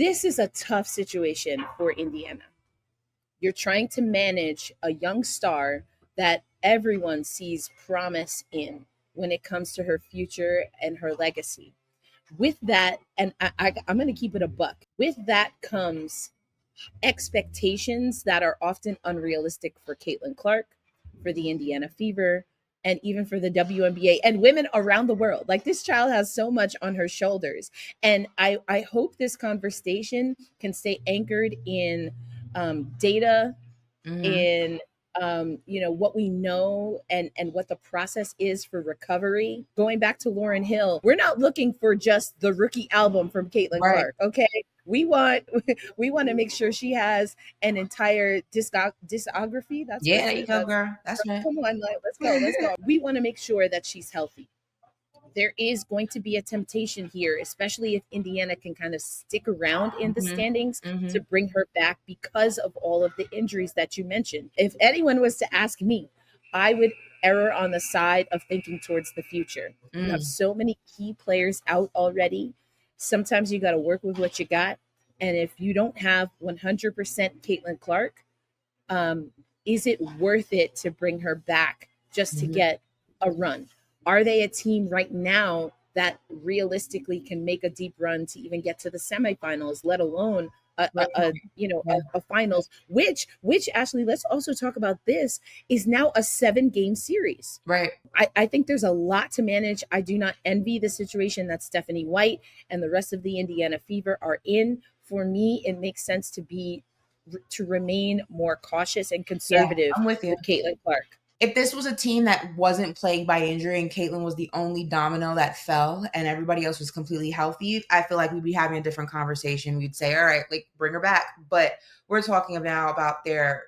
This is a tough situation for Indiana. You're trying to manage a young star that everyone sees promise in when it comes to her future and her legacy. With that, and I'm going to keep it a buck, with that comes expectations that are often unrealistic for Caitlin Clark, for the Indiana Fever, and even for the WNBA and women around the world. Like, this child has so much on her shoulders. And I hope this conversation can stay anchored in data, in what we know, and what the process is for recovery. Going back to Lauryn Hill, we're not looking for just the rookie album from Caitlin Right. Clark. Okay, we want we want to make sure she has an entire discography. That's Yeah, there right. you go, girl. That's right. Come on, like, let's go. We want to make sure that she's healthy. There is going to be a temptation here, especially if Indiana can kind of stick around in the standings, to bring her back because of all of the injuries that you mentioned. If anyone was to ask me, I would err on the side of thinking towards the future. You have so many key players out already. Sometimes you got to work with what you got. And if you don't have 100% Caitlin Clark, is it worth it to bring her back just to get a run? Are they a team right now that realistically can make a deep run to even get to the semifinals, let alone a finals? Which Ashley, let's also talk about this, is now a 7-game series. Right. I think there's a lot to manage. I do not envy the situation that Stephanie White and the rest of the Indiana Fever are in. For me, it makes sense to remain more cautious and conservative I'm with you. with Caitlin Clark. If this was a team that wasn't plagued by injury and Caitlin was the only domino that fell and everybody else was completely healthy, I feel like we'd be having a different conversation. We'd say, all right, like, bring her back. But we're talking now about their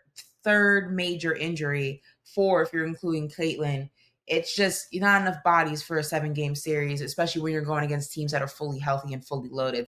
third major injury, 4 if you're including Caitlin. It's just not enough bodies for a 7-game series, especially when you're going against teams that are fully healthy and fully loaded.